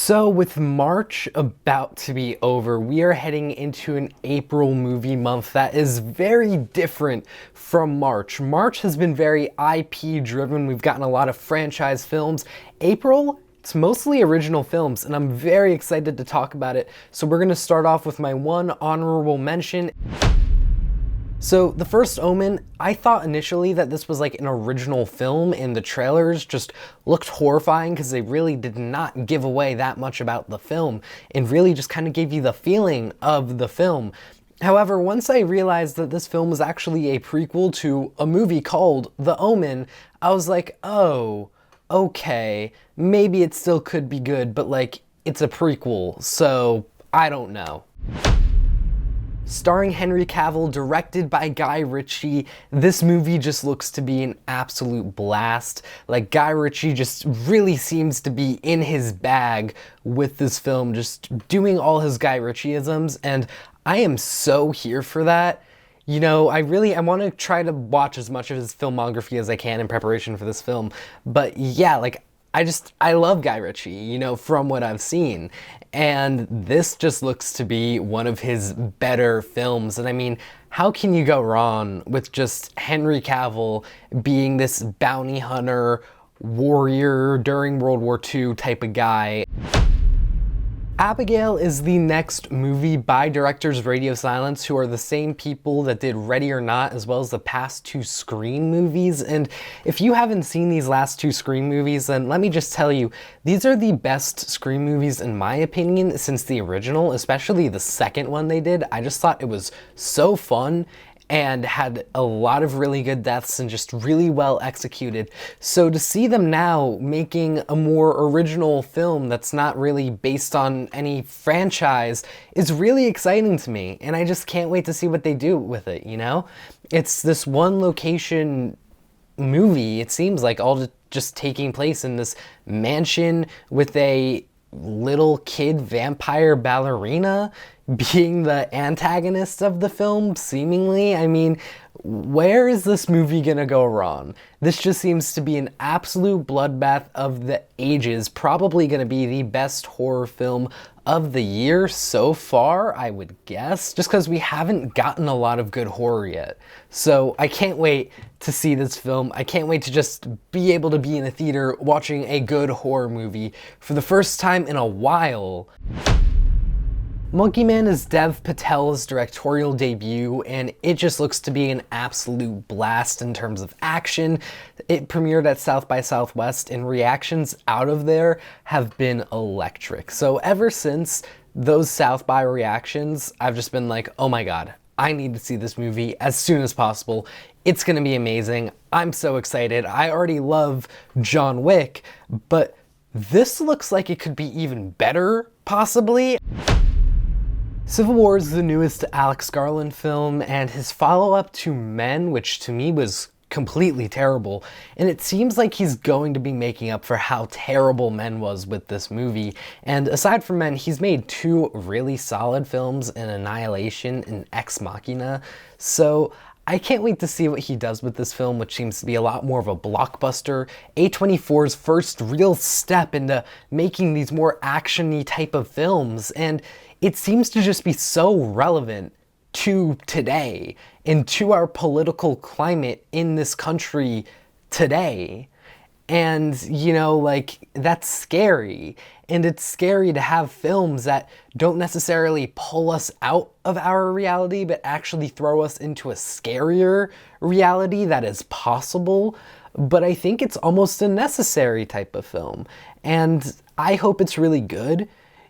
So with March about to be over, we are heading into an April movie month that is very different from March. March has been very IP driven. We've gotten a lot of franchise films. April, it's mostly original films, and I'm very excited to talk about it. So we're gonna start off with my one honorable mention. So the First Omen, I thought initially that this was like an original film, and the trailers just looked horrifying because they really did not give away that much about the film and really just kind of gave you the feeling of the film. However, once I realized that this film was actually a prequel to a movie called The Omen, I was like, oh, okay, maybe it still could be good, but like, it's a prequel, so I don't know. Starring Henry Cavill, directed by Guy Ritchie, this movie just looks to be an absolute blast. Like, Guy Ritchie just really seems to be in his bag with this film, just doing all his Guy Ritchie-isms, and I am so here for that. You know, I want to try to watch as much of his filmography as I can in preparation for this film, but yeah, like, I love Guy Ritchie, you know, from what I've seen. And this just looks to be one of his better films. And I mean, how can you go wrong with just Henry Cavill being this bounty hunter, warrior during World War II type of guy? Abigail is the next movie by directors Radio Silence, who are the same people that did Ready or Not, as well as the past two Scream movies. And if you haven't seen these last two Scream movies, then let me just tell you, these are the best Scream movies in my opinion since the original, especially the second one they did. I just thought it was so fun and had a lot of really good deaths and just really well executed. So to see them now making a more original film that's not really based on any franchise is really exciting to me, and I just can't wait to see what they do with it, you know? It's this one location movie, it seems like, all just taking place in this mansion with a little kid vampire ballerina being the antagonist of the film, seemingly. I mean, where is this movie gonna go wrong? This just seems to be an absolute bloodbath of the ages, probably gonna be the best horror film of the year so far, I would guess, just because we haven't gotten a lot of good horror yet. So I can't wait to see this film. I can't wait to just be able to be in a theater watching a good horror movie for the first time in a while. Monkey Man is Dev Patel's directorial debut, and it just looks to be an absolute blast in terms of action. It premiered at South by Southwest, and reactions out of there have been electric. So ever since those South by reactions, I've just been like, oh my god, I need to see this movie as soon as possible. It's gonna be amazing. I'm so excited. I already love John Wick, but this looks like it could be even better, possibly. Civil War is the newest Alex Garland film, and his follow-up to Men, which to me was completely terrible, and it seems like he's going to be making up for how terrible Men was with this movie. And aside from Men, he's made two really solid films in Annihilation and Ex Machina, so I can't wait to see what he does with this film, which seems to be a lot more of a blockbuster. A24's first real step into making these more action-y type of films, and it seems to just be so relevant to today and to our political climate in this country today. And, you know, like, that's scary. And it's scary to have films that don't necessarily pull us out of our reality, but actually throw us into a scarier reality that is possible. But I think it's almost a necessary type of film. And I hope it's really good.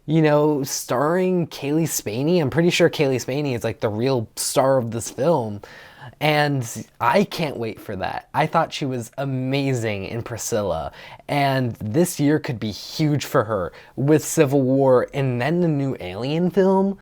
You know, starring Kaylee Spaney. I'm pretty sure Kaylee Spaney is like the real star of this film. And I can't wait for that. I thought she was amazing in Priscilla. And this year could be huge for her with Civil War and then the new Alien film.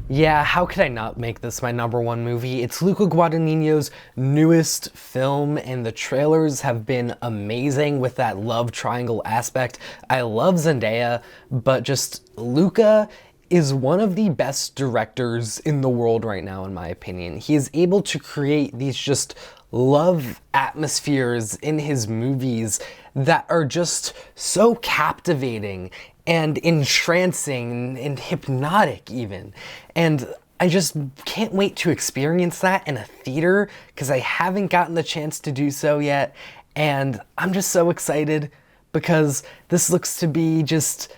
Yeah, how could I not make this my number one movie? It's Luca Guadagnino's newest film, and the trailers have been amazing with that love triangle aspect. I love Zendaya, but just Luca is one of the best directors in the world right now, in my opinion. He is able to create these just love atmospheres in his movies that are just so captivating and entrancing and hypnotic even. And I just can't wait to experience that in a theater because I haven't gotten the chance to do so yet. And I'm just so excited because this looks to be just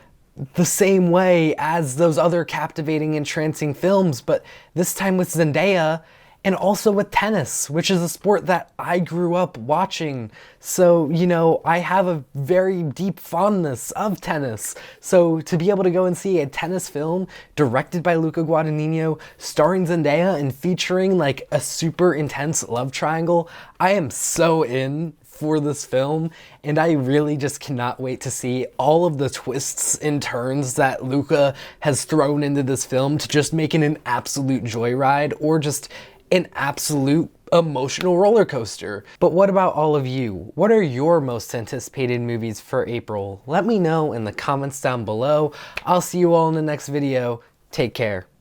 the same way as those other captivating, entrancing films, but this time with Zendaya and also with tennis, which is a sport that I grew up watching. So, you know, I have a very deep fondness of tennis. So to be able to go and see a tennis film directed by Luca Guadagnino, starring Zendaya and featuring like a super intense love triangle, I am so in for this film, and I really just cannot wait to see all of the twists and turns that Luca has thrown into this film to just make it an absolute joyride or just an absolute emotional roller coaster. But what about all of you? What are your most anticipated movies for April? Let me know in the comments down below. I'll see you all in the next video. Take care.